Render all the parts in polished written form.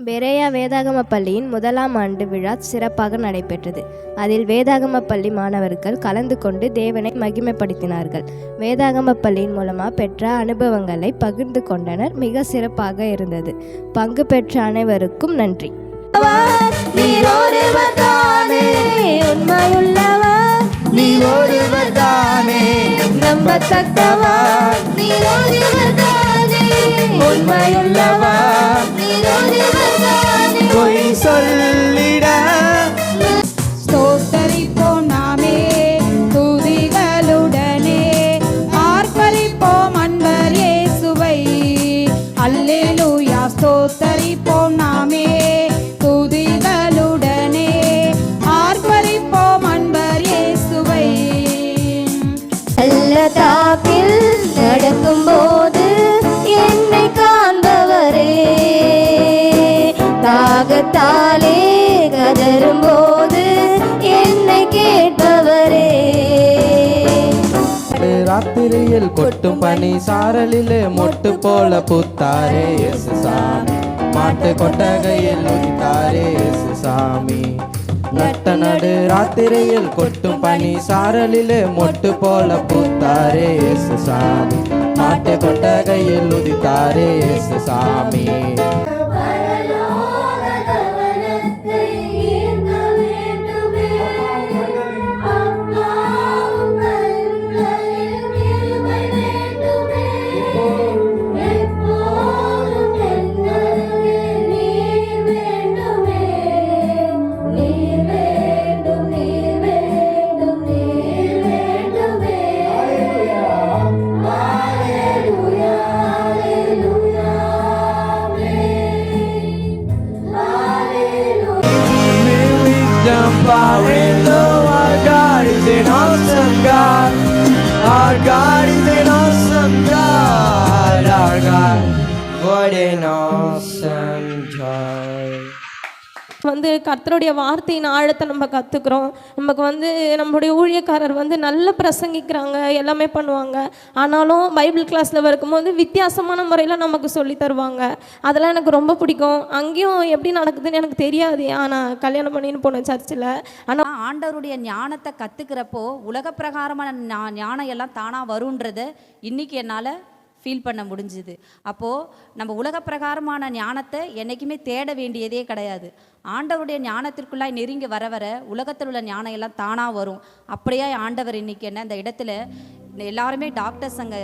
Berea வேதாகம பள்ளியின் முதலாம் ஆண்டு விழா சிறப்பாக நடைபெற்றது. அதில் வேதாகம பள்ளி மாணவர்கள் கலந்து கொண்டு தேவனை மகிமைப்படுத்தினார்கள். வேதாகம பள்ளியின் மூலமாக பெற்ற அனுபவங்களை பகிர்ந்து கொண்டனர். மிக சிறப்பாக இருந்தது. பங்கு பெற்ற அனைவருக்கும் நன்றி. பொய் சொல்லிட ஸ்தோத்தரிப்போம் நாமே துதிகளுடனே, ஆர்ப்பரிப்போம் அன்பர் இயேசுவை. அல்லேலூயா. ஸ்தோத்தரிப்போம் நாமே துதிகளுடனே, ஆர்ப்பரிப்போம் அன்பர் இயேசுவை. பள்ளத்தாக்கில் நடக்கும்போது என்னை காண்பவரே, தாகத்தாலே கதறும்போது என்னை கேட்பவரே. ராத்திரியில் கொட்டும் பனி சாரலிலே மொட்டு போல பூத்தாரே இயேசு சாமி. மாட்டு கொட்டகையில் உதித்தாரே இயேசு சாமி. நட்ட நடு ராத்திரியில் கொட்டும் பனி சாரலிலே மொட்டு போல பூத்தாரே இயேசு சாமி. மாட்டு கொட்டகையில் உதித்தாரே இயேசு சாமி. Our God is an awesome God. Our God is an awesome God. Our God, what an awesome God. கர்த்தருடைய வார்த்தையின் ஆழத்தை நம்ம கற்றுக்குறோம். நமக்கு நம்மளுடைய ஊழியக்காரர் நல்ல பிரசங்கிக்கிறாங்க, எல்லாமே பண்ணுவாங்க. ஆனாலும் பைபிள் கிளாஸில் இருக்கும்போது வித்தியாசமான முறையில் நமக்கு சொல்லி தருவாங்க. அதெல்லாம் எனக்கு ரொம்ப பிடிக்கும். அங்கேயும் எப்படி நடக்குதுன்னு எனக்கு தெரியாது. ஆனால் கல்யாணம் பண்ணின்னு போனேன் சர்ச்சில். ஆனால் ஆண்டவருடைய ஞானத்தை கற்றுக்கிறப்போ உலக பிரகாரமான ஞானம் எல்லாம் தானாக வரும்ன்றதை இன்றைக்கி என்னால் ஃபீல் பண்ண முடிஞ்சுது. அப்போது நம்ம உலக பிரகாரமான ஞானத்தை என்றைக்குமே தேட வேண்டியதே கிடையாது. ஆண்டவருடைய ஞானத்திற்குள்ளாய் நெருங்கி வர வர உலகத்தில் உள்ள ஞானம் எல்லாம் தானாக வரும். அப்படியே ஆண்டவர் இன்றைக்கி என்ன இந்த இடத்துல எல்லாருமே டாக்டர்ஸ், அங்கே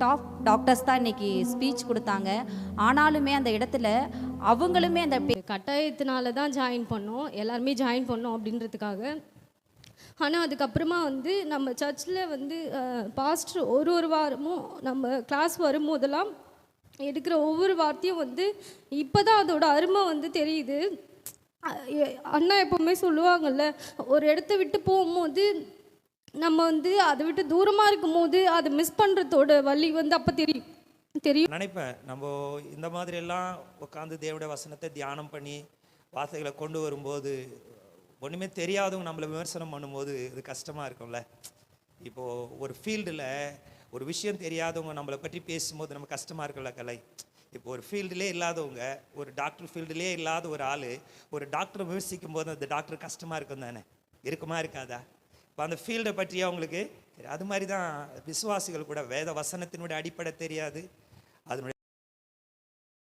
டாப் டாக்டர்ஸ் தான் இன்றைக்கி ஸ்பீச் கொடுத்தாங்க. ஆனாலுமே அந்த இடத்துல அவங்களுமே அந்த கட்டாயத்தினால தான் ஜாயின் பண்ணோம், எல்லாருமே ஜாயின் பண்ணோம் அப்படின்றதுக்காக. ஆனால் அதுக்கப்புறமா நம்ம சர்ச்சில் பாஸ்டர் ஒரு வாரமும் நம்ம கிளாஸ் வரும்போதெல்லாம் எடுக்கிற ஒவ்வொரு வார்த்தையும் இப்போ தான் அதோட அருமை தெரியுது. அண்ணா எப்போவுமே சொல்லுவாங்கள்ல, ஒரு இடத்த விட்டு போகும்போது நம்ம அதை விட்டு தூரமாக இருக்கும்போது அதை மிஸ் பண்ணுறதோட வழி அப்போ தெரியும் நினைப்பேன். நம்ம இந்த மாதிரியெல்லாம் உட்காந்து தேவனுடைய வசனத்தை தியானம் பண்ணி வார்த்தைகளை கொண்டு வரும்போது ஒன்றுமே தெரியாதவங்க நம்மளை விமர்சனம் பண்ணும்போது இது கஷ்டமாக இருக்கும்ல. இப்போது ஒரு ஃபீல்டில் ஒரு விஷயம் தெரியாதவங்க நம்மளை பற்றி பேசும்போது நம்ம கஷ்டமாக இருக்குல்ல கலை. இப்போ ஒரு ஃபீல்டுலே இல்லாதவங்க, ஒரு டாக்டர் ஃபீல்டுலே இல்லாத ஒரு ஆள் ஒரு டாக்டரை விமர்சிக்கும் போது அந்த டாக்டர் கஷ்டமாக இருக்கும் தானே, இருக்குமா இருக்காதா? இப்போ அந்த ஃபீல்டை பற்றி அவங்களுக்கு அது மாதிரி தான் விசுவாசிகள் கூட வேத வசனத்தினுடைய அடிப்படை தெரியாது, அதனுடைய